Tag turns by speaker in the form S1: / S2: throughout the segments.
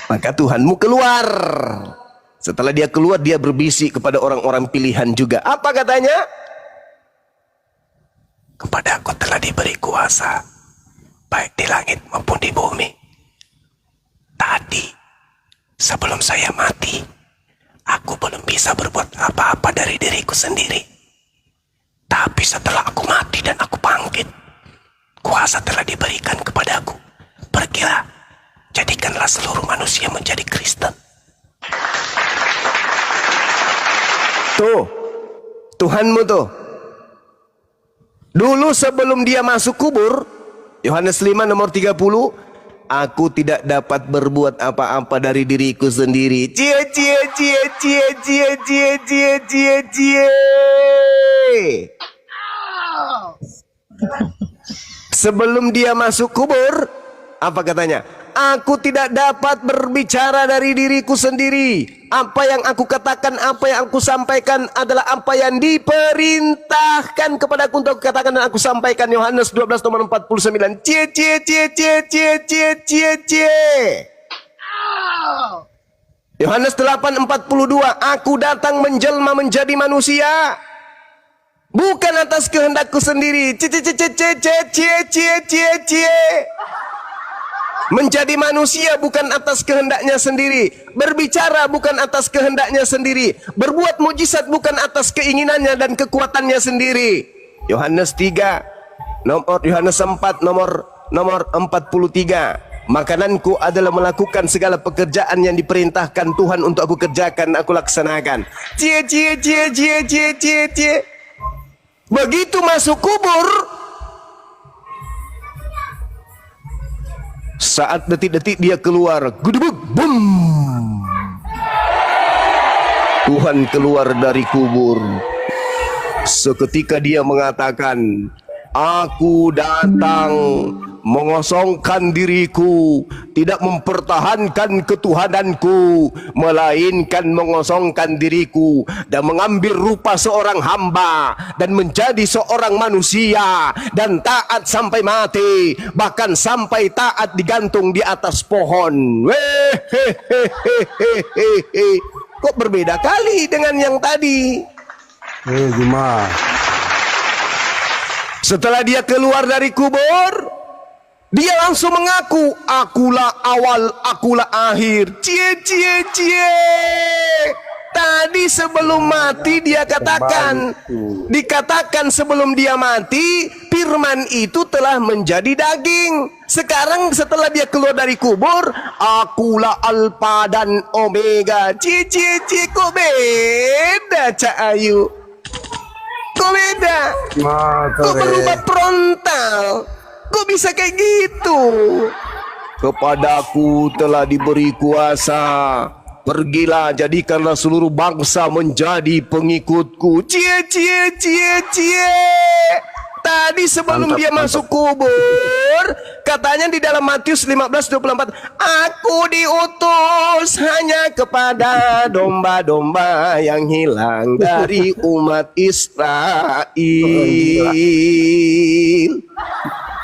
S1: Maka Tuhanmu keluar. Setelah dia keluar, dia berbisik kepada orang-orang pilihan juga. Apa katanya? Kepada aku telah diberi kuasa, baik di langit maupun di bumi. Tadi, sebelum saya mati, aku belum bisa berbuat apa-apa dari diriku sendiri. Tapi setelah aku mati dan aku bangkit, kuasa telah diberikan kepadaku. Pergilah, jadikanlah seluruh manusia menjadi Kristen. Tuh, Tuhanmu tuh. Dulu sebelum dia masuk kubur, Yohanes 5 nomor 30, aku tidak dapat berbuat apa-apa dari diriku sendiri. Cie cie cie cie cie cie cie cie cie. Sebelum dia masuk kubur, apa katanya? Aku tidak dapat berbicara dari diriku sendiri. Apa yang aku katakan, apa yang aku sampaikan adalah apa yang diperintahkan kepadaku untuk katakan dan aku sampaikan. Yohanes 12 nomor 49. Cie cie cie cie cie cie cie cie. Yohanes 8:42. Aku datang menjelma menjadi manusia, bukan atas kehendakku sendiri. Cie cie cie cie cie cie cie cie cie. Menjadi manusia bukan atas kehendaknya sendiri, berbicara bukan atas kehendaknya sendiri, berbuat mujizat bukan atas keinginannya dan kekuatannya sendiri. Yohanes 4 nomor 43. Makananku adalah melakukan segala pekerjaan yang diperintahkan Tuhan untuk aku kerjakan, aku laksanakan. Cie cie cie cie cie cie cie. Begitu masuk kubur, saat detik-detik dia keluar, gudebuk, bum. Tuhan keluar dari kubur. Seketika dia mengatakan, aku datang mengosongkan diriku, tidak mempertahankan ketuhananku, melainkan mengosongkan diriku dan mengambil rupa seorang hamba dan menjadi seorang manusia dan taat sampai mati, bahkan sampai taat digantung di atas pohon. Kok berbeda kali dengan yang tadi?
S2: Gimana?
S1: Setelah dia keluar dari kubur, dia langsung mengaku, akulah awal, akulah akhir. Cie cie cie. Tadi sebelum mati dia katakan, dikatakan sebelum dia mati, firman itu telah menjadi daging. Sekarang setelah dia keluar dari kubur, akulah Alfa dan Omega. Cie cie cie. Kok beda Cak Ayu? Kok beda? Kok berubah frontal? Kok bisa kayak gitu? Kepadaku telah diberi kuasa. Pergilah, jadikanlah seluruh bangsa menjadi pengikutku. Cie cie cie cie. Tadi sebelum dia masuk kubur, katanya di dalam Matius 15:24, aku diutus hanya kepada domba-domba yang hilang dari umat Israel.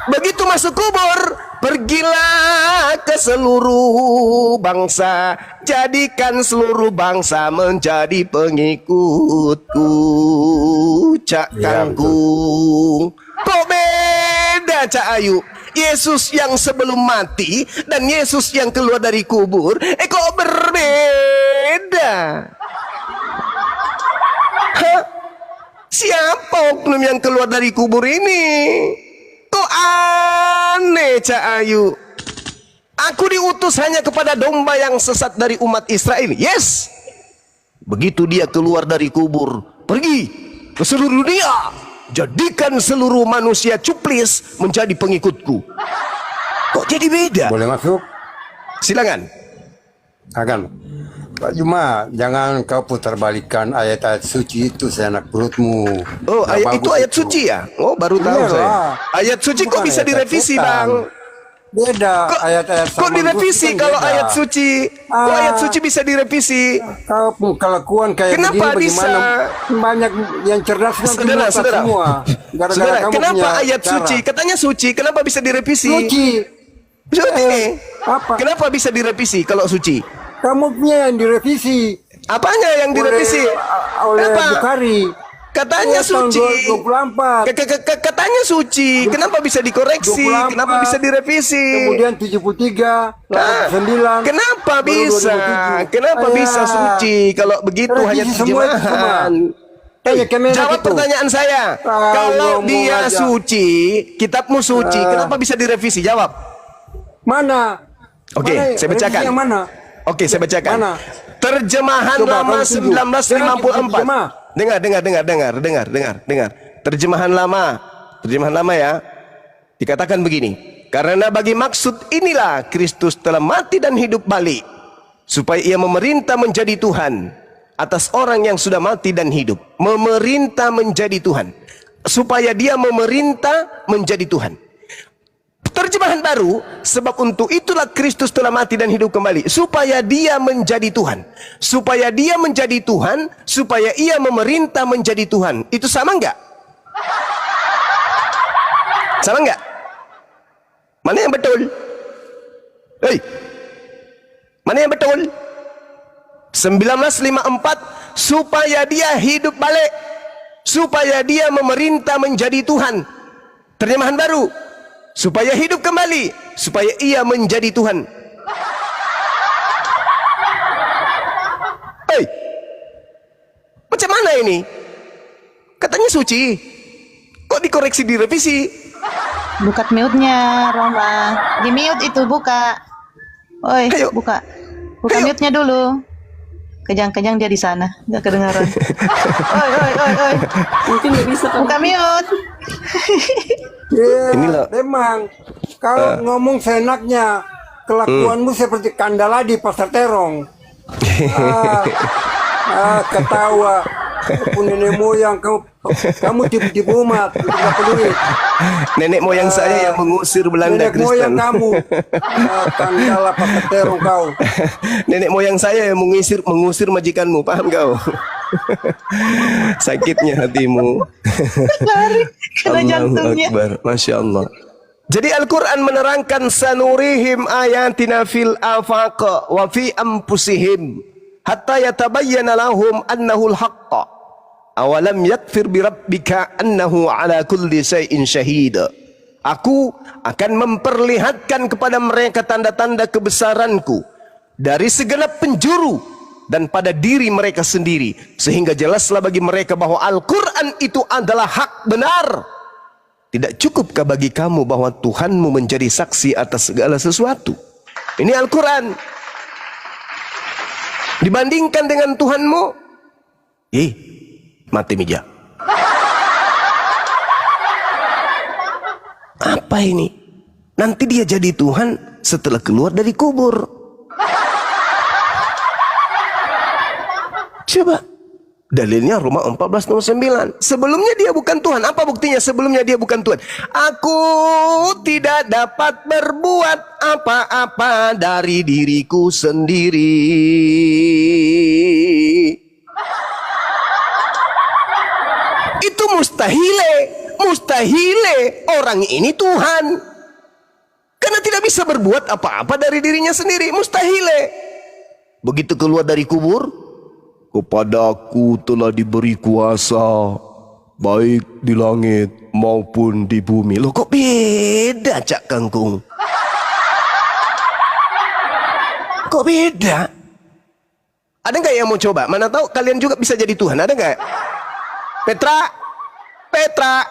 S1: Begitu masuk kubur, pergilah ke seluruh bangsa, jadikan seluruh bangsa menjadi pengikutku. Cak Kangkung. Kok beda Cak Ayu? Yesus yang sebelum mati dan Yesus yang keluar dari kubur, kok berbeda? Hah? Siapa oknum yang keluar dari kubur ini? Kok aneh Cak Ayu? Aku diutus hanya kepada domba yang sesat dari umat Israel. Yes. Begitu dia keluar dari kubur, pergi ke seluruh dunia, jadikan seluruh manusia cuplis menjadi pengikutku. Kok jadi beda?
S2: Boleh masuk?
S1: Silakan.
S2: Akan. Pak Juma, jangan kau putar balikan ayat-ayat suci itu seenak perutmu.
S1: Oh, ayat itu ayat suci ya? Oh, baru tahu saya. Ayat suci kok bisa direvisi, Bang?
S2: Beda ayat-ayat.
S1: Kok direvisi kalau beda. Ayat suci? Kok ayat suci bisa direvisi?
S2: Kau kelakuan kayak
S1: kenapa
S2: begini,
S1: bisa?
S2: Banyak yang cerdas
S1: saudara.
S2: Semua. Gara-gara kamu
S1: kenapa
S2: punya
S1: ayat
S2: cara.
S1: suci? Katanya suci, kenapa bisa direvisi?
S2: Suci. Apa?
S1: Kenapa bisa direvisi kalau suci?
S2: Kamu punya yang direvisi
S1: Apanya yang direvisi?
S2: oleh
S1: Kenapa?
S2: Bukhari.
S1: Katanya
S2: Tahun
S1: suci.
S2: 24.
S1: Katanya suci. Kenapa bisa dikoreksi?
S2: 24.
S1: Kenapa bisa direvisi?
S2: Kemudian 73, 89.
S1: Kenapa
S2: baru
S1: bisa?
S2: 2007.
S1: Kenapa bisa suci? Kalau begitu
S2: Revisi
S1: hanya
S2: semua itu
S1: terjemahan.
S2: Tanya Kemenak
S1: Jawab
S2: itu.
S1: pertanyaan saya. Kalau
S2: ngomong
S1: dia
S2: aja.
S1: suci, kitabmu suci, kenapa bisa direvisi? Jawab.
S2: Mana?
S1: Oke,
S2: Mana?
S1: saya bacakan.
S2: Revisi yang mana?
S1: Oke, saya bacakan.
S2: Mana?
S1: Terjemahan
S2: Coba,
S1: lama
S2: kamu setuju.
S1: 1954.
S2: Terjemah.
S1: Dengar. Terjemahan lama ya. Dikatakan begini. Karena bagi maksud inilah Kristus telah mati dan hidup balik, supaya ia memerintah menjadi Tuhan atas orang yang sudah mati dan hidup. Memerintah menjadi Tuhan. Supaya dia memerintah menjadi Tuhan. Terjemahan baru, sebab untuk itulah Kristus telah mati dan hidup kembali, supaya dia menjadi Tuhan. Supaya dia menjadi Tuhan, supaya ia memerintah menjadi Tuhan. Itu sama enggak? Sama enggak? Mana yang betul? Hei, mana yang betul? 1954, supaya dia hidup balik, supaya dia memerintah menjadi Tuhan. Terjemahan baru, supaya hidup kembali, supaya ia menjadi Tuhan. Hei, macam mana ini? Katanya suci, kok dikoreksi, direvisi?
S3: Buka mute-nya, Roma. Di mute itu, buka. Oi,
S1: Ayo.
S3: buka. Buka
S1: Ayo.
S3: mute-nya dulu. Kejang-kejang dia di sana, nggak kedengaran. Oi.
S4: Mungkin nggak bisa kan?
S3: Buka mute.
S2: Iya,
S1: Inilah.
S2: memang. Kalau ngomong seenaknya, kelakuanmu seperti Kandala di Pasar Terong. Ketawa. Pun nenek moyang kamu tipu-tipu umat, tidak peduli.
S1: Nenek moyang saya yang mengusir Belanda
S2: Nenek moyang
S1: Kristen.
S2: kamu, Kandala Pasar Terong kau.
S1: Nenek moyang saya yang mengusir majikanmu, paham kau? Sakitnya hatimu.
S3: Lari, kena
S1: Allahu
S3: jantungnya.
S1: Akbar, Masya Allah. Jadi Al-Quran menerangkan sanurihim ayatina fil afaq wa fi anfusihim hatta yatabayyana lahum annahu al-haqq. Awalam yakfir bi rabbika annahu ala kulli shay'in syahid. Aku akan memperlihatkan kepada mereka tanda-tanda kebesaranku dari segenap penjuru dan pada diri mereka sendiri, sehingga jelaslah bagi mereka bahwa Al-Quran itu adalah hak benar. Tidak cukupkah bagi kamu bahwa Tuhanmu menjadi saksi atas segala sesuatu? Ini Al-Quran. Dibandingkan dengan Tuhanmu, mati meja. Apa ini? Nanti dia jadi Tuhan setelah keluar dari kubur. Coba. Dalilnya Roma 14:9. Sebelumnya dia bukan Tuhan. Apa buktinya sebelumnya dia bukan Tuhan? Aku tidak dapat berbuat apa-apa dari diriku sendiri. Itu mustahile orang ini Tuhan. Karena tidak bisa berbuat apa-apa dari dirinya sendiri. Mustahile. Begitu keluar dari kubur, kepadaku telah diberi kuasa baik di langit maupun di bumi. Loh, kok beda Cak Kangkung? Kok beda? Ada nggak yang mau coba? Mana tahu kalian juga bisa jadi Tuhan. Ada nggak? Petra,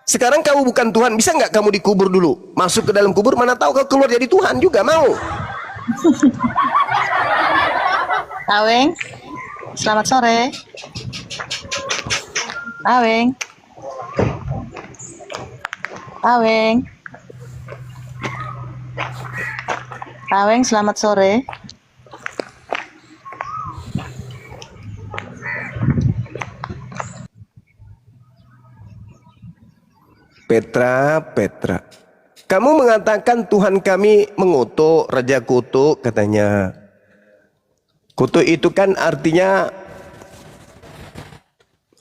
S1: sekarang kamu bukan Tuhan, bisa nggak kamu dikubur dulu? Masuk ke dalam kubur, mana tahu kau keluar jadi Tuhan juga, mau?
S3: Aweng, selamat sore. Aweng. Aweng, selamat sore.
S1: Petra, kamu mengatakan Tuhan kami mengutuk, Raja kutuk katanya. Kutuk itu kan artinya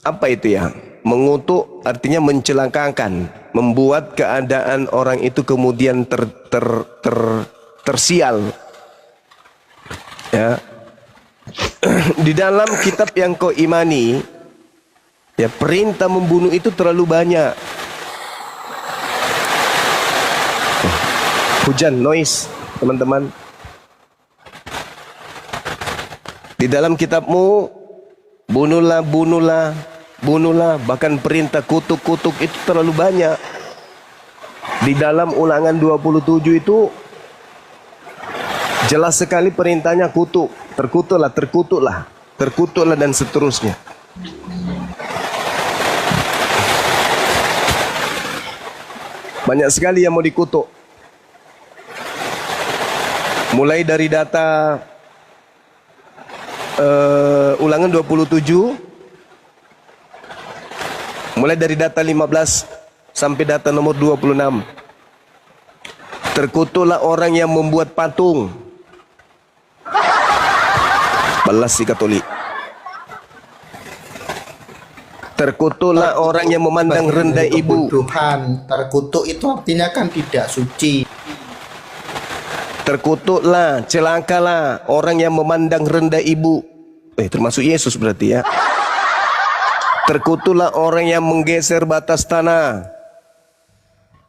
S1: apa itu ya? Mengutuk artinya mencelakakan, membuat keadaan orang itu kemudian tersial. Ya. Di dalam kitab yang kau imani, ya, perintah membunuh itu terlalu banyak. Hujan, noise, teman-teman. Di dalam kitabmu, bunuhlah, bunuhlah, bunuhlah. Bahkan perintah kutuk-kutuk itu terlalu banyak. Di dalam Ulangan 27 itu jelas sekali perintahnya kutuk. Terkutuklah, terkutuklah, terkutuklah, dan seterusnya. Banyak sekali yang mau dikutuk. Mulai dari data Ulangan 27, mulai dari data 15 sampai data nomor 26. Terkutuklah orang yang membuat patung. Balas si Katolik. Terkutuklah orang yang memandang rendah ibu.
S4: Tuhan, terkutuk itu artinya kan tidak suci.
S1: Terkutuklah, celakalah orang yang memandang rendah ibu. Termasuk Yesus berarti ya. Terkutuklah orang yang menggeser batas tanah.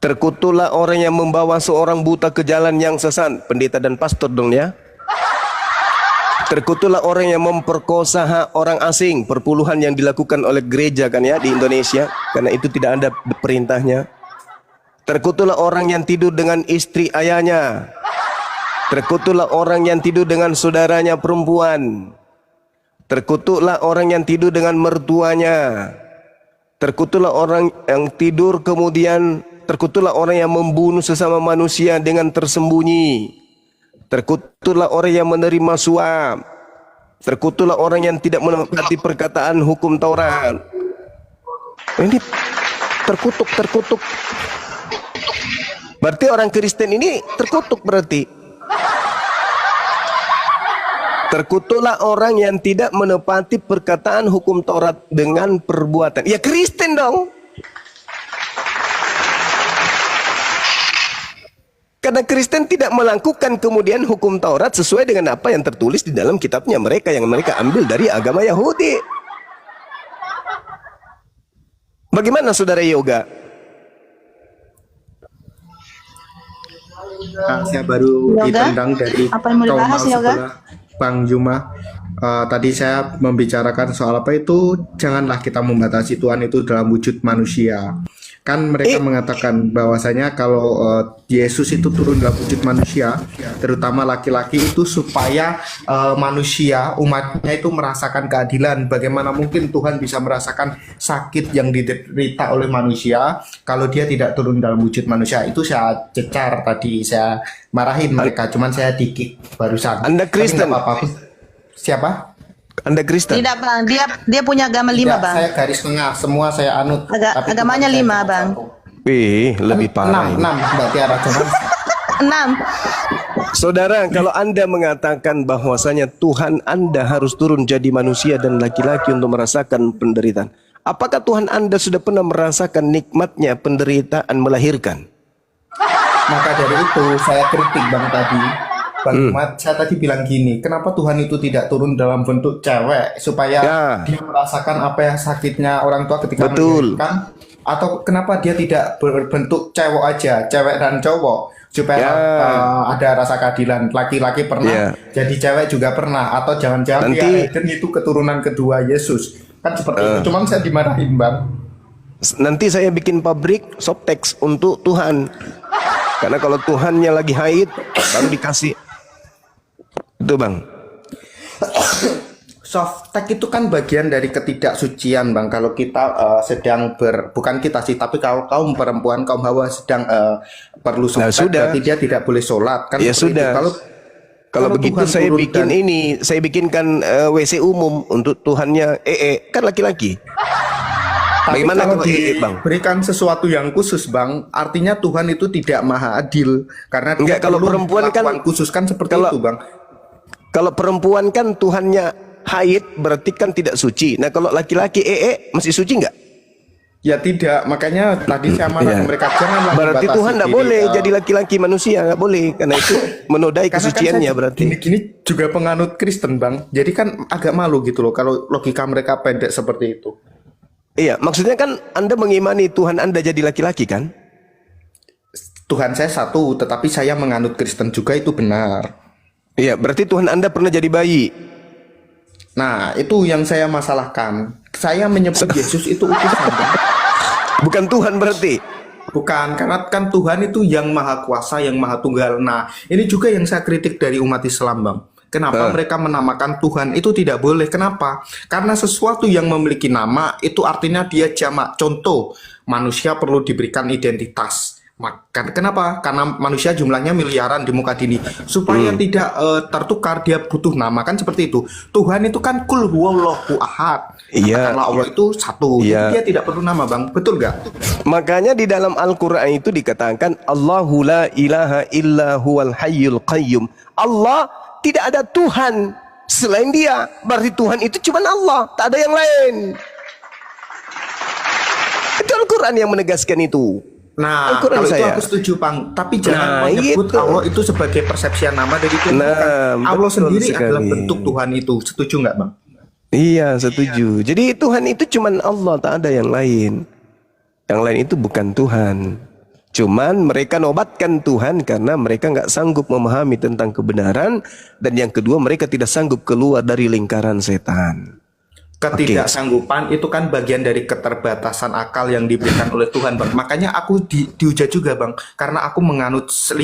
S1: Terkutuklah orang yang membawa seorang buta ke jalan yang sesat. Pendeta dan pastor dong ya. Terkutuklah orang yang memperkosa hak orang asing. Perpuluhan yang dilakukan oleh gereja kan ya di Indonesia. Karena itu tidak ada perintahnya. Terkutuklah orang yang tidur dengan istri ayahnya. Terkutuklah orang yang tidur dengan saudaranya perempuan. Terkutuklah orang yang tidur dengan mertuanya. Terkutuklah orang yang tidur kemudian, terkutuklah orang yang membunuh sesama manusia dengan tersembunyi. Terkutuklah orang yang menerima suap. Terkutuklah orang yang tidak menepati perkataan hukum Taurat. Ini terkutuk, terkutuk. Berarti orang Kristen ini terkutuk berarti. Terkutuklah orang yang tidak menepati perkataan hukum Taurat dengan perbuatan. Ya Kristen dong. Karena Kristen tidak melakukan kemudian hukum Taurat sesuai dengan apa yang tertulis di dalam kitabnya mereka yang mereka ambil dari agama Yahudi. Bagaimana saudara Yoga?
S4: Saya baru
S3: Yoga?
S4: ditendang dari
S3: Apa yang mau dibahas,
S4: kaum
S3: Yoga?
S4: sebelah Bang Juma. Tadi saya membicarakan soal apa itu, janganlah kita membatasi Tuhan itu dalam wujud manusia. Kan mereka mengatakan bahwasanya kalau Yesus itu turun dalam wujud manusia, terutama laki-laki itu supaya manusia, umatnya itu merasakan keadilan. Bagaimana mungkin Tuhan bisa merasakan sakit yang diderita oleh manusia kalau dia tidak turun dalam wujud manusia? Itu saya cecar tadi, saya marahin mereka, cuman saya dikik barusan.
S1: Anda Kristen?
S4: Tapi nggak apa-apa. Siapa?
S1: Anda Kristen?
S3: Tidak bang, dia punya agama 5
S4: Tidak,
S3: bang.
S4: saya garis tengah, semua saya anut. Tapi
S3: Agamanya
S4: Tuhan saya
S3: 5
S4: cuma
S3: bang.
S4: satu.
S1: Lebih parah ini.
S4: 6 Mbak Tiara, cuman
S3: 6.
S1: Saudara, kalau Anda mengatakan bahwasanya Tuhan Anda harus turun jadi manusia dan laki-laki untuk merasakan penderitaan, apakah Tuhan Anda sudah pernah merasakan nikmatnya penderitaan melahirkan?
S4: maka dari itu saya kritik Bang tadi. Bang Mat, saya tadi bilang gini, kenapa Tuhan itu tidak turun dalam bentuk cewek supaya dia merasakan apa yang sakitnya orang tua ketika melahirkan? Atau kenapa dia tidak berbentuk cewek aja, cewek dan cowok, supaya ada rasa keadilan? Laki-laki pernah, jadi cewek juga pernah, atau jangan-jangan itu keturunan kedua Yesus? Kan seperti itu, cuman saya dimarahin Bang.
S1: Nanti saya bikin pabrik softtex untuk Tuhan. Karena kalau Tuhannya lagi haid, baru dikasih. Itu Bang.
S4: Softtek itu kan bagian dari ketidaksucian Bang. Kalau kita sedang bukan kita sih, tapi kalau kaum perempuan, kaum Hawa sedang perlu softtek, berarti dia tidak boleh sholat kan?
S1: Ya sudah. Kalau begitu saya bikin saya bikinkan WC umum untuk Tuhannya kan laki-laki.
S4: Tapi
S1: bagaimana
S4: kalau
S1: diberikan
S4: sesuatu yang khusus Bang, artinya Tuhan itu tidak maha adil karena
S1: enggak, kalau perempuan kan
S4: khusus kan seperti itu Bang.
S1: Kalau perempuan kan Tuhannya haid berarti kan tidak suci. Nah kalau laki-laki masih suci enggak?
S4: Ya tidak, makanya tadi saya marah
S1: Iya.
S4: ke mereka, janganlah
S1: Berarti
S4: membatasi
S1: Tuhan tidak
S4: diri,
S1: boleh jadi laki-laki manusia, nggak boleh, karena itu menodai
S4: karena kan
S1: kesuciannya
S4: saya
S1: berarti.
S4: gini-gini juga penganut Kristen bang, jadi kan agak malu gitu loh kalau logika mereka pendek seperti itu.
S1: Iya, maksudnya kan Anda mengimani Tuhan Anda jadi laki-laki kan?
S4: Tuhan saya satu, tetapi saya menganut Kristen juga, itu benar.
S1: Iya, berarti Tuhan Anda pernah jadi bayi.
S4: Nah, itu yang saya masalahkan. Saya menyebut Yesus itu utusan, Bang.
S1: Bukan Tuhan berarti.
S4: Bukan, karena kan Tuhan itu yang maha kuasa, yang maha tunggal. Nah, ini juga yang saya kritik dari umat Islam, Bang. Kenapa mereka menamakan Tuhan itu tidak boleh? Kenapa? Karena sesuatu yang memiliki nama itu artinya dia jamak. Contoh, manusia perlu diberikan identitas. Maka kenapa? Karena manusia jumlahnya miliaran di muka bumi. Supaya tidak tertukar, dia butuh nama, kan seperti itu. Tuhan itu kan kul huwallahu ahad.
S1: Iya.
S4: Katakanlah Allah itu satu.
S1: Iya.
S4: Jadi dia tidak perlu nama, Bang. Betul nggak?
S1: Makanya di dalam Al-Quran itu dikatakan Allahu la ilaha illa huwal hayyul qayyum. Allah tidak ada Tuhan selain dia. Berarti Tuhan itu cuma Allah, tak ada yang lain. Itu Al-Quran yang menegaskan itu.
S4: Nah,
S1: Al-Quran
S4: kalau itu
S1: saya.
S4: aku setuju, Bang. Tapi jangan
S1: Nah,
S4: menyebut
S1: itu.
S4: Allah itu sebagai persepsian nama dari Tuhan.
S1: Nah,
S4: Allah
S1: betul
S4: sendiri adalah
S1: sekali.
S4: bentuk Tuhan itu. Setuju nggak, Bang?
S1: Iya, setuju. Jadi Tuhan itu cuma Allah, tak ada yang lain. Yang lain itu bukan Tuhan. Cuman mereka nobatkan Tuhan karena mereka nggak sanggup memahami tentang kebenaran. Dan yang kedua, mereka tidak sanggup keluar dari lingkaran setan.
S4: Ketidaksanggupan itu kan bagian dari keterbatasan akal yang diberikan oleh Tuhan, Bang. Makanya aku dihujat juga, Bang. Karena aku menganut 5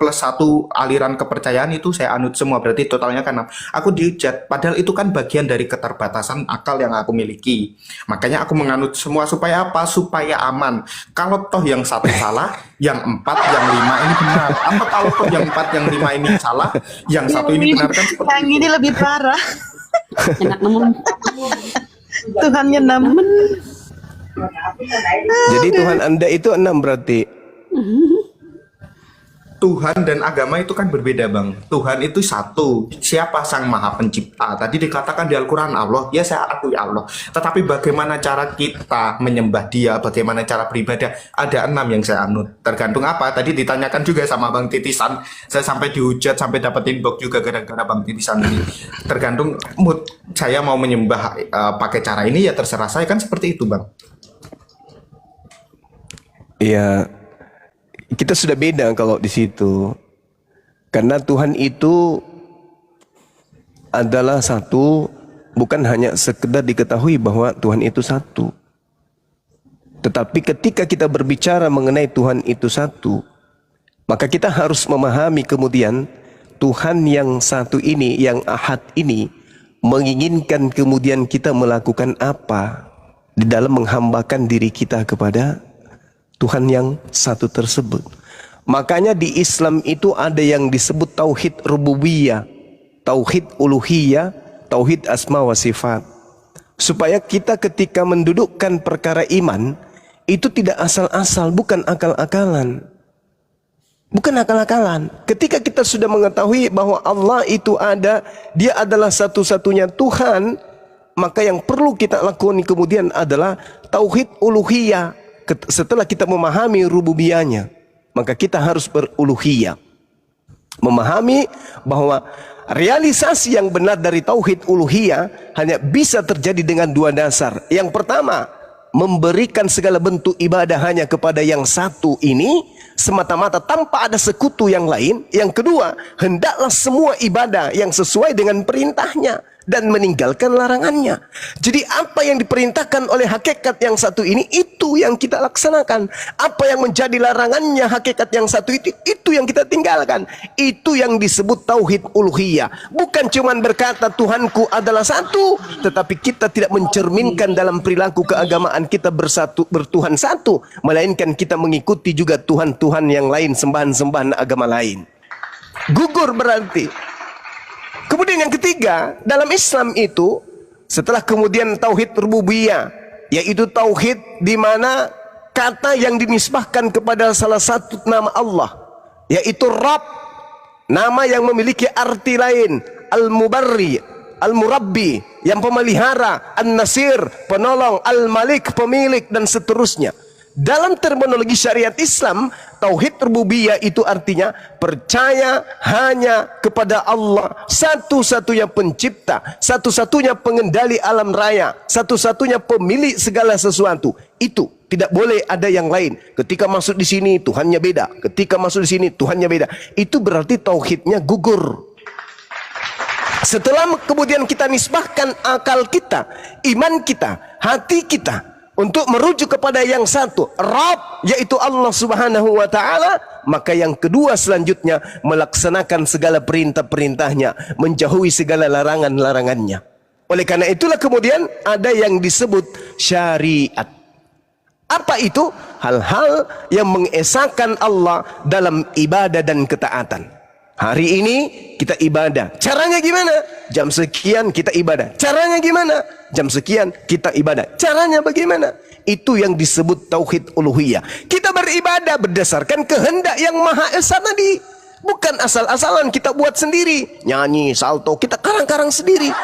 S4: plus 1 aliran kepercayaan itu saya anut semua. Berarti totalnya kan 6. Aku dihujat. Padahal itu kan bagian dari keterbatasan akal yang aku miliki. Makanya aku menganut semua supaya apa? Supaya aman. Kalau toh yang satu salah, yang 4, yang 5 ini benar. Atau kalau toh yang 4, yang 5 ini salah, yang satu ini benar, kan seperti
S3: Yang ini lebih parah.
S5: Enak nemen.
S3: Tuhannya nemen.
S1: Jadi Tuhan Anda itu 6 berarti.
S4: Tuhan dan agama itu kan berbeda, Bang. Tuhan itu satu. Siapa Sang Maha Pencipta? Tadi dikatakan di Al-Quran Allah. Ya, saya akui Allah. Tetapi bagaimana cara kita menyembah dia? Bagaimana cara beribadah? Ada 6 yang saya anut. Tergantung apa? Tadi ditanyakan juga sama Bang Titisan. Saya sampai dihujat, sampai dapat inbox juga gara-gara Bang Titisan ini. Tergantung mood. Saya mau menyembah pakai cara ini, ya terserah saya. Kan seperti itu, Bang.
S1: Iya. Kita sudah beda kalau di situ. Karena Tuhan itu adalah satu, bukan hanya sekedar diketahui bahwa Tuhan itu satu. Tetapi ketika kita berbicara mengenai Tuhan itu satu, maka kita harus memahami kemudian Tuhan yang satu ini, yang ahad ini, menginginkan kemudian kita melakukan apa di dalam menghambakan diri kita kepada Tuhan yang satu tersebut. Makanya di Islam itu ada yang disebut tauhid rububiyah, tauhid uluhiyah, tauhid asma wa sifat. Supaya kita ketika mendudukkan perkara iman itu tidak asal-asal, bukan akal-akalan. Bukan akal-akalan. Ketika kita sudah mengetahui bahwa Allah itu ada, dia adalah satu-satunya Tuhan, maka yang perlu kita lakukan kemudian adalah tauhid uluhiyah. Setelah kita memahami rububiyahnya, maka kita harus beruluhiyah. Memahami bahwa realisasi yang benar dari tauhid uluhiyah hanya bisa terjadi dengan 2 dasar. Yang pertama, memberikan segala bentuk ibadah hanya kepada yang satu ini, semata-mata tanpa ada sekutu yang lain. Yang kedua, hendaklah semua ibadah yang sesuai dengan perintahnya dan meninggalkan larangannya. Jadi apa yang diperintahkan oleh hakikat yang satu ini, itu yang kita laksanakan. Apa yang menjadi larangannya hakikat yang satu itu yang kita tinggalkan. Itu yang disebut tauhid uluhiyah. Bukan cuma berkata Tuhanku adalah satu, tetapi kita tidak mencerminkan dalam perilaku keagamaan kita bertuhan satu, melainkan kita mengikuti juga Tuhan-Tuhan yang lain, sembahan-sembahan agama lain. Gugur berarti. Kemudian yang ketiga, dalam Islam itu setelah kemudian tauhid rububiyah, yaitu tauhid di mana kata yang dinisbahkan kepada salah satu nama Allah, yaitu Rabb, nama yang memiliki arti lain, Al-Mubarri, Al-Murabbi, yang pemelihara, An-Nasir, penolong, Al-Malik, pemilik, dan seterusnya. Dalam terminologi syariat Islam, tauhid rububiyah itu artinya percaya hanya kepada Allah, satu-satunya pencipta, satu-satunya pengendali alam raya, satu-satunya pemilik segala sesuatu. Itu tidak boleh ada yang lain. Ketika masuk di sini Tuhannya beda, ketika masuk di sini Tuhannya beda. Itu berarti tauhidnya gugur. Setelah kemudian kita nisbahkan akal kita, iman kita, hati kita untuk merujuk kepada yang satu, Rabb, yaitu Allah Subhanahu wa Ta'ala, maka yang kedua selanjutnya melaksanakan segala perintah-perintahnya, menjauhi segala larangan-larangannya. Oleh karena itulah kemudian ada yang disebut syariat. Apa itu? Hal-hal yang mengesahkan Allah dalam ibadah dan ketaatan. Hari ini kita ibadah. Caranya gimana? Jam sekian kita ibadah. Caranya gimana? Jam sekian kita ibadah. Caranya bagaimana? Itu yang disebut tauhid uluhiyah. Kita beribadah berdasarkan kehendak yang Maha Esa tadi. Bukan asal-asalan kita buat sendiri. Nyanyi, salto, kita karang-karang sendiri.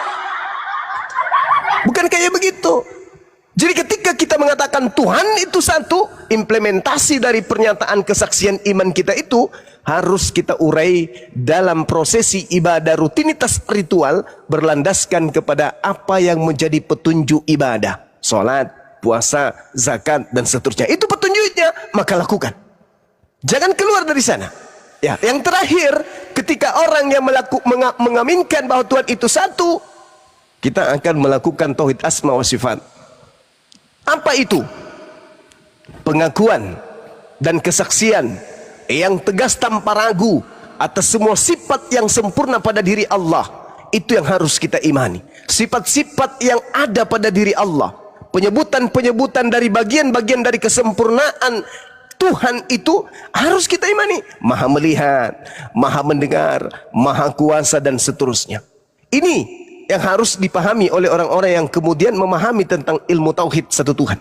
S1: Bukan kayak begitu. Jadi ketika kita mengatakan Tuhan itu satu, implementasi dari pernyataan kesaksian iman kita itu harus kita urai dalam prosesi ibadah rutinitas ritual berlandaskan kepada apa yang menjadi petunjuk ibadah. Salat, puasa, zakat, dan seterusnya. Itu petunjuknya, maka lakukan. Jangan keluar dari sana. Ya, yang terakhir, ketika orang yang mengaminkan bahwa Tuhan itu satu, kita akan melakukan tauhid asma wa sifat. Apa itu? Pengakuan dan kesaksian yang tegas tanpa ragu atas semua sifat yang sempurna pada diri Allah. Itu yang harus kita imani. Sifat-sifat yang ada pada diri Allah. Penyebutan-penyebutan dari bagian-bagian dari kesempurnaan Tuhan itu harus kita imani. Maha melihat, maha mendengar, maha kuasa, dan seterusnya. Ini yang harus dipahami oleh orang-orang yang kemudian memahami tentang ilmu tauhid satu Tuhan.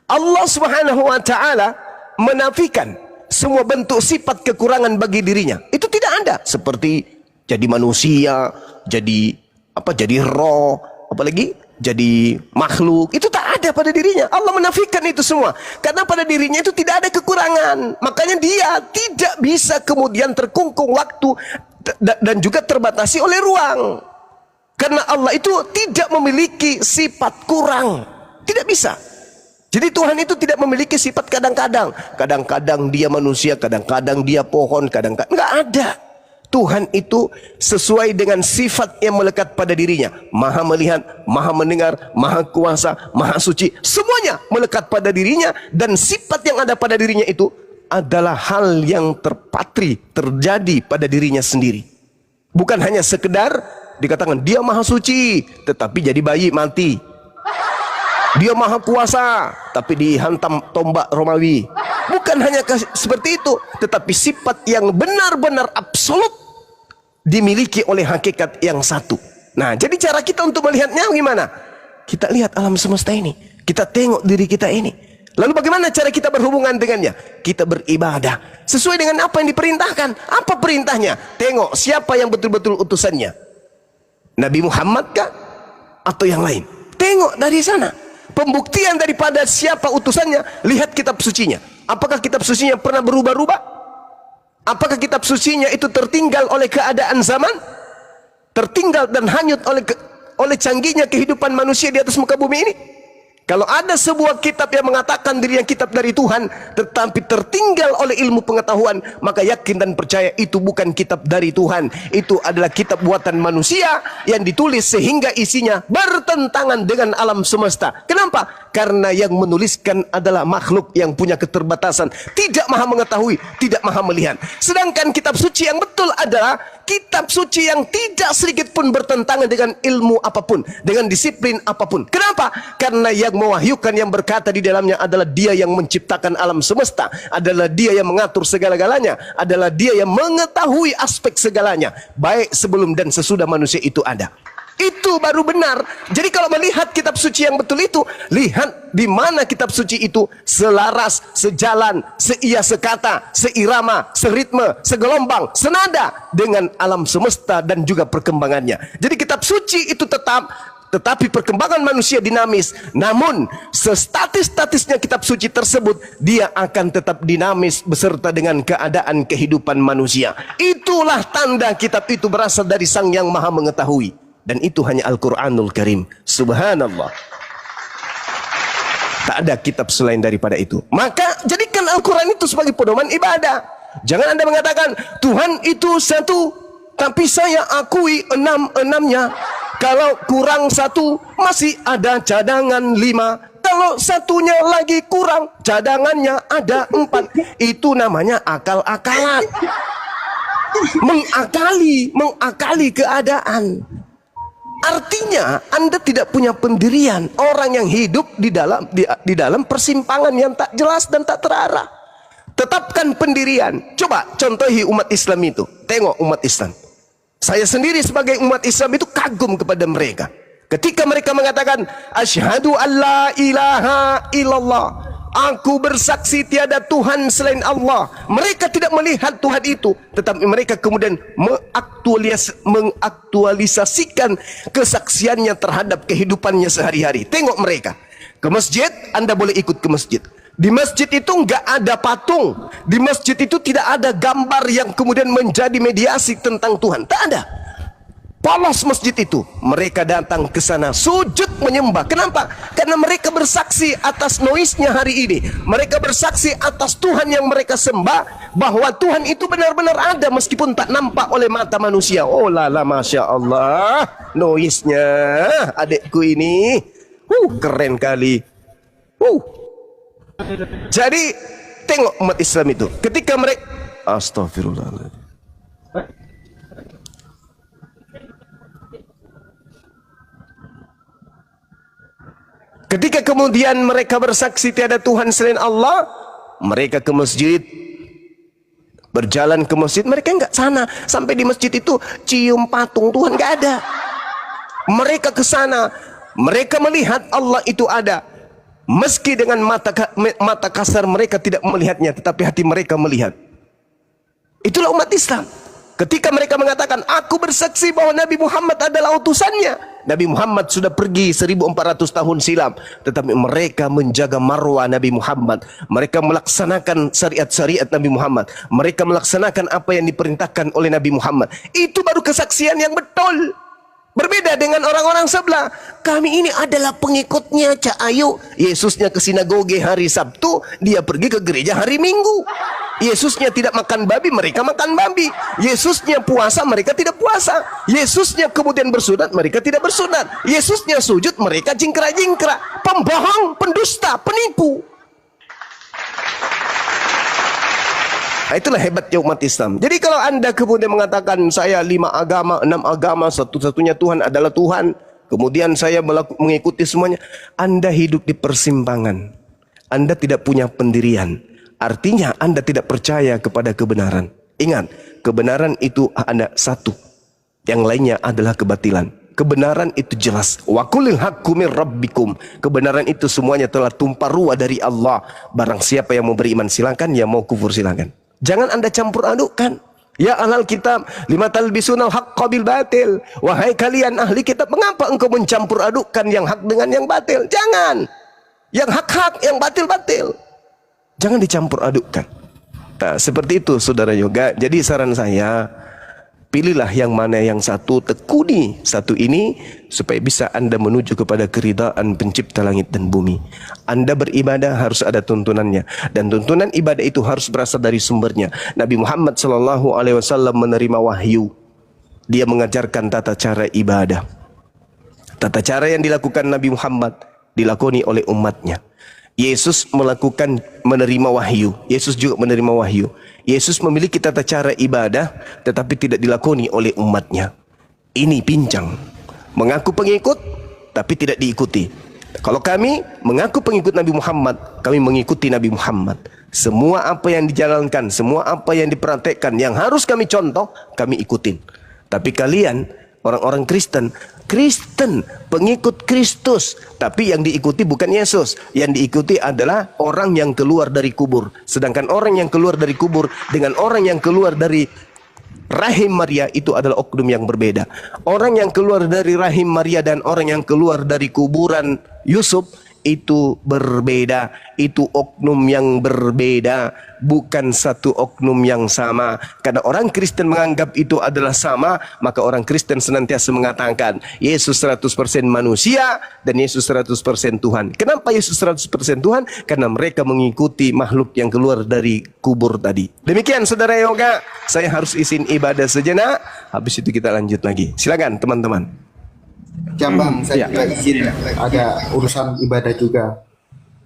S1: Allah Subhanahu wa Ta'ala menafikan semua bentuk sifat kekurangan bagi dirinya. Itu tidak ada. Seperti jadi manusia, jadi roh, apalagi jadi makhluk. Itu tak ada pada dirinya. Allah menafikan itu semua. Karena pada dirinya itu tidak ada kekurangan. Makanya dia tidak bisa kemudian terkungkung waktu dan juga terbatasi oleh ruang. Karena Allah itu tidak memiliki sifat kurang. Tidak bisa. Jadi Tuhan itu tidak memiliki sifat kadang-kadang. Kadang-kadang dia manusia, kadang-kadang dia pohon, kadang-kadang. Enggak ada. Tuhan itu sesuai dengan sifat yang melekat pada dirinya. Maha melihat, maha mendengar, maha kuasa, maha suci. Semuanya melekat pada dirinya. Dan sifat yang ada pada dirinya itu adalah hal yang terpatri, terjadi pada dirinya sendiri. Bukan hanya sekedar dikatakan dia maha suci, tetapi jadi bayi mati. Dia maha kuasa, tapi dihantam tombak Romawi. Bukan hanya seperti itu, tetapi sifat yang benar-benar absolut dimiliki oleh hakikat yang satu. Nah, jadi cara kita untuk melihatnya gimana? Kita lihat alam semesta ini, kita tengok diri kita ini. Lalu bagaimana cara kita berhubungan dengannya? Kita beribadah sesuai dengan apa yang diperintahkan. Apa perintahnya? Tengok siapa yang betul-betul utusannya. Nabi Muhammad kah? Atau yang lain? Tengok dari sana. Pembuktian daripada siapa utusannya, lihat kitab sucinya. Apakah kitab sucinya pernah berubah-ubah? Apakah kitab sucinya itu tertinggal oleh keadaan zaman? Tertinggal dan hanyut oleh canggihnya kehidupan manusia di atas muka bumi ini? Kalau ada sebuah kitab yang mengatakan dirinya kitab dari Tuhan, tetapi tertinggal oleh ilmu pengetahuan, maka yakin dan percaya itu bukan kitab dari Tuhan. Itu adalah kitab buatan manusia yang ditulis sehingga isinya bertentangan dengan alam semesta. Kenapa? Karena yang menuliskan adalah makhluk yang punya keterbatasan, tidak maha mengetahui, tidak maha melihat. Sedangkan kitab suci yang betul adalah kitab suci yang tidak sedikit pun bertentangan dengan ilmu apapun, dengan disiplin apapun. Kenapa? Karena yang mewahyukan, yang berkata di dalamnya adalah dia yang menciptakan alam semesta, adalah dia yang mengatur segala-galanya, adalah dia yang mengetahui aspek segalanya, baik sebelum dan sesudah manusia itu ada. Itu baru benar. Jadi kalau melihat kitab suci yang betul itu, lihat di mana kitab suci itu selaras, sejalan, seia sekata, seirama, seritme, segelombang, senada dengan alam semesta dan juga perkembangannya. Jadi kitab suci itu tetap, tetapi perkembangan manusia dinamis. Namun sestatis-statisnya kitab suci tersebut, dia akan tetap dinamis beserta dengan keadaan kehidupan manusia. Itulah tanda kitab itu berasal dari Sang Yang Maha Mengetahui. Dan itu hanya Al-Quranul Karim. Subhanallah. Tak ada kitab selain daripada itu. Maka jadikan Al-Quran itu sebagai pedoman ibadah. Jangan Anda mengatakan Tuhan itu satu, tapi saya akui enam-enamnya. Kalau kurang satu, masih ada cadangan 5. Kalau satunya lagi kurang, cadangannya ada 4. Itu namanya akal-akalan. Mengakali keadaan. Artinya Anda tidak punya pendirian. Orang yang hidup di dalam persimpangan yang tak jelas dan tak terarah. Tetapkan pendirian. Coba contohi umat Islam itu. Tengok umat Islam. Saya sendiri sebagai umat Islam itu kagum kepada mereka. Ketika mereka mengatakan asyhadu alla ilaha illallah, aku bersaksi tiada Tuhan selain Allah. Mereka tidak melihat Tuhan itu, tetapi mereka kemudian mengaktualisasikan kesaksiannya terhadap kehidupannya sehari-hari. Tengok mereka. Ke masjid, Anda boleh ikut ke masjid. Di masjid itu enggak ada patung. Di masjid itu tidak ada gambar yang kemudian menjadi mediasi tentang Tuhan. Tak ada. Polos masjid itu. Mereka datang ke sana sujud menyembah. Kenapa? Karena mereka bersaksi atas noisnya hari ini. Mereka bersaksi atas Tuhan yang mereka sembah, bahwa Tuhan itu benar-benar ada meskipun tak nampak oleh mata manusia. Oh lala, Masya Allah, noisnya adikku ini keren kali. Jadi tengok umat Islam itu. Ketika mereka astagfirullahaladzim. Ketika kemudian mereka bersaksi tiada Tuhan selain Allah, mereka ke masjid, berjalan ke masjid. Mereka enggak sana. Sampai di masjid itu cium patung Tuhan, enggak ada. Mereka ke sana, mereka melihat Allah itu ada. Meski dengan mata kasar mereka tidak melihatnya, tetapi hati mereka melihat. Itulah umat Islam. Ketika mereka mengatakan, aku bersaksi bahwa Nabi Muhammad adalah utusannya. Nabi Muhammad sudah pergi 1400 tahun silam, tetapi mereka menjaga marwah Nabi Muhammad. Mereka melaksanakan syariat-syariat Nabi Muhammad. Mereka melaksanakan apa yang diperintahkan oleh Nabi Muhammad. Itu baru kesaksian yang betul. Berbeda dengan orang-orang sebelah. Kami ini adalah pengikutnya Cak Ayu. Yesusnya ke sinagoge hari Sabtu, dia pergi ke gereja hari Minggu. Yesusnya tidak makan babi, mereka makan babi. Yesusnya puasa, mereka tidak puasa. Yesusnya kemudian bersunat, mereka tidak bersunat. Yesusnya sujud, mereka jingkrak-jingkrak. Pembohong, pendusta, penipu. Nah, itulah hebatnya umat Islam. Jadi kalau Anda kemudian mengatakan saya 5 agama, 6 agama, satu-satunya Tuhan adalah Tuhan, kemudian saya mengikuti semuanya, Anda hidup di persimpangan. Anda tidak punya pendirian. Artinya Anda tidak percaya kepada kebenaran. Ingat, kebenaran itu ada satu. Yang lainnya adalah kebatilan. Kebenaran itu jelas. Wa qulil haqqu mir rabbikum. Kebenaran itu semuanya telah tumpah ruah dari Allah. Barang siapa yang mau beriman silakan, yang mau kufur silakan. Jangan Anda campur adukkan. Ya ahlal kitab, lima talbisunal haqqa bil batil. Wahai kalian ahli kitab, mengapa engkau mencampur adukkan yang hak dengan yang batil? Jangan. Yang hak-hak, yang batil-batil. Jangan dicampur adukkan. Nah, seperti itu saudara yoga. Jadi saran saya, pilihlah yang mana yang satu, tekuni satu ini supaya bisa Anda menuju kepada keridaan pencipta langit dan bumi. Anda beribadah harus ada tuntunannya, dan tuntunan ibadah itu harus berasal dari sumbernya. Nabi Muhammad SAW menerima wahyu. Dia mengajarkan tata cara ibadah. Tata cara yang dilakukan Nabi Muhammad dilakoni oleh umatnya. Yesus menerima wahyu. Yesus juga menerima wahyu. Yesus memiliki tata cara ibadah, tetapi tidak dilakoni oleh umatnya. Ini pincang. Mengaku pengikut, tapi tidak diikuti. Kalau kami mengaku pengikut Nabi Muhammad, kami mengikuti Nabi Muhammad. Semua apa yang dijalankan, semua apa yang dipraktekkan, yang harus kami contoh, kami ikutin. Tapi kalian orang-orang Kristen, pengikut Kristus, tapi yang diikuti bukan Yesus, yang diikuti adalah orang yang keluar dari kubur. Sedangkan orang yang keluar dari kubur dengan orang yang keluar dari rahim Maria itu adalah oknum yang berbeda. Orang yang keluar dari rahim Maria dan orang yang keluar dari kuburan Yusuf itu berbeda, itu oknum yang berbeda, bukan satu oknum yang sama. Karena orang Kristen menganggap itu adalah sama, maka orang Kristen senantiasa mengatakan Yesus 100% manusia dan Yesus 100% Tuhan. Kenapa Yesus 100% Tuhan? Karena mereka mengikuti makhluk yang keluar dari kubur tadi. Demikian saudara Yoga, saya harus izin ibadah sejenak, habis itu kita lanjut lagi. Silakan teman-teman.
S4: Ya Bang, saya juga izin ada urusan ibadah juga.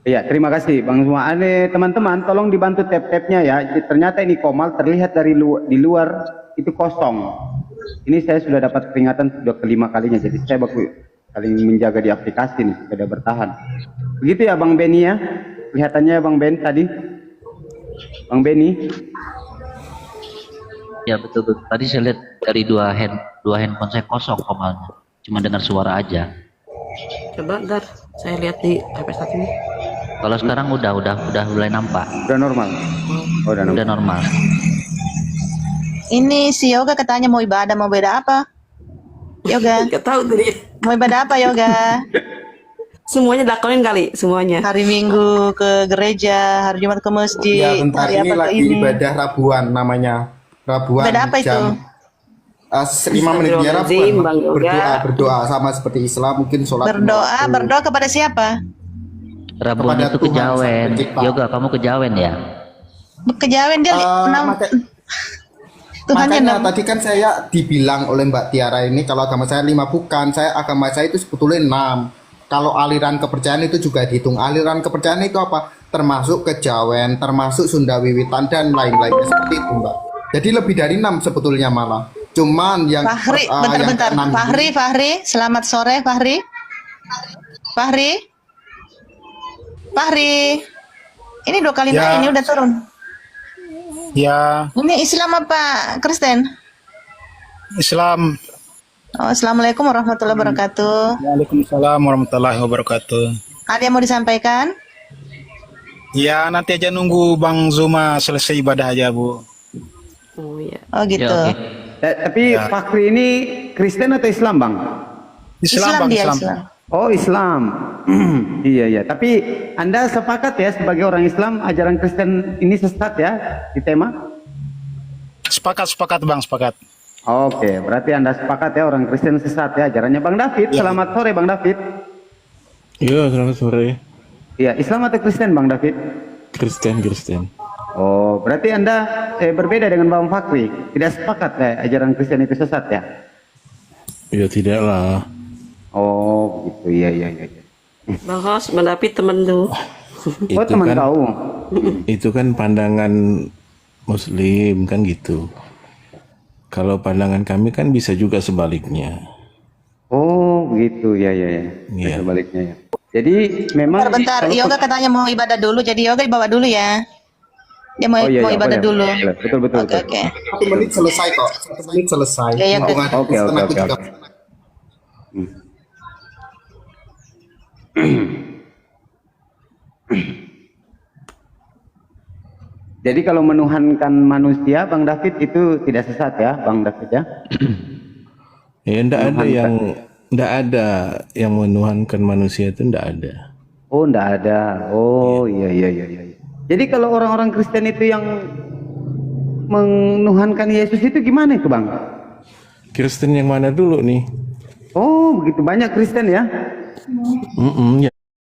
S6: Iya, terima kasih Bang semua. Teman-teman, tolong dibantu tap-tapnya ya. Ternyata ini Komal terlihat di luar itu kosong. Ini saya sudah dapat peringatan sudah kelima kalinya, jadi saya baku saling menjaga di aplikasi nih supaya bertahan. Begitu ya Bang Beni ya. Kelihatannya Bang Ben tadi. Bang Beni.
S7: Ya betul. Tadi saya lihat dari dua handphone saya kosong Komalnya. Cuma dengar suara aja.
S5: Coba ntar saya lihat di HP1 ini.
S7: Kalau sekarang udah mulai nampak.
S6: Udah normal. Oh,
S7: Udah normal.
S3: Ini si Yoga katanya mau ibadah, mau beda apa? Yoga,
S5: Gak tahu tadi.
S3: mau ibadah apa Yoga?
S5: Semuanya dilakuin kali, semuanya.
S3: Hari Minggu ke gereja, hari Jumat ke masjid,
S4: Ya bentar,
S3: hari
S4: ini
S3: apa ke
S4: lagi
S3: ini?
S4: ibadah Rabuan namanya. Rabuan
S3: Ibadah apa itu?
S4: jam 5 menit ya
S5: Astagfirullahaladzim, Bang Yoga.
S4: berdoa sama seperti Islam, mungkin sholat
S3: Berdoa kepada siapa?
S7: Rabuan
S4: Kepada
S7: itu
S4: Tuhan,
S7: kejawen.
S4: Sang Pencipta.
S7: Yoga, kamu kejawen ya?
S3: Kejawen dia Tuhannya
S4: makanya
S3: 6.
S4: tadi kan saya dibilang oleh Mbak Tiara ini kalau agama saya 5 bukan, saya agama saya itu sebetulnya 6. Kalau aliran kepercayaan itu juga dihitung. Aliran kepercayaan itu apa? Termasuk kejawen, termasuk Sunda Wiwitan dan lain-lainnya seperti itu Mbak. Jadi lebih dari 6 sebetulnya malah. Cuman yang
S3: Fahri,
S4: yang
S3: bentar.
S4: keenam ini-
S3: Fahri, selamat sore Fahri. Fahri. Ini 2 kali naik, ini udah turun.
S8: Ya,
S3: Ini Islam apa Kristen?
S8: Islam.
S3: Oh, Assalamualaikum warahmatullahi wabarakatuh.
S8: Waalaikumsalam warahmatullahi wabarakatuh.
S3: Ada yang mau disampaikan?
S8: Ya, nanti aja nunggu Bang Zuma selesai ibadah aja, Bu.
S5: Oh iya.
S3: Oh gitu.
S7: Ya, oke.
S6: Tapi Fakri ini Kristen atau Islam Bang?
S8: Islam, Bang,
S3: dia
S8: Islam.
S3: Islam.
S6: Oh Islam. Iya. Tapi Anda sepakat ya sebagai orang Islam ajaran Kristen ini sesat ya di tema?
S8: Sepakat, Bang, sepakat.
S6: Oke, berarti Anda sepakat ya orang Kristen sesat ya ajarannya. Bang David, selamat sore Bang David.
S9: Iya, selamat sore.
S6: Iya, Islam atau Kristen Bang David?
S9: Kristen.
S6: Oh, berarti Anda berbeda dengan Bang Fakri. Tidak sepakat ya ajaran Kristen itu sesat ya?
S9: Ya tidaklah.
S6: Oh, gitu. Iya.
S5: Bang Hos, Bang David temen tuh.
S6: Oh, teman kau.
S9: Itu kan pandangan Muslim kan gitu. Kalau pandangan kami kan bisa juga sebaliknya.
S6: Oh, gitu. Iya.
S9: Iya.
S6: Sebaliknya ya. Jadi memang
S3: Bentar,
S6: kalau-
S3: Yoga katanya mau ibadah dulu, jadi Yoga dibawa dulu ya. Dia mau,
S6: Oh, iya,
S3: mau ibadah
S6: boleh.
S3: dulu.
S6: Boleh. Betul.
S3: Oke.
S4: 1 menit selesai kok. 1 menit selesai.
S3: Ya, ya,
S4: Hubungan
S6: oke.
S4: Kristen aku juga-
S6: Jadi kalau menuhankan manusia, Bang David itu tidak sesat ya, Bang David ya?
S9: Ya ndak ada yang menuhankan manusia itu ndak ada.
S6: Oh, enggak ada. Oh, iya. Jadi kalau orang-orang Kristen itu yang menuhankan Yesus itu gimana itu, Bang?
S9: Kristen yang mana dulu nih?
S6: Oh, begitu banyak Kristen ya?
S9: Ya.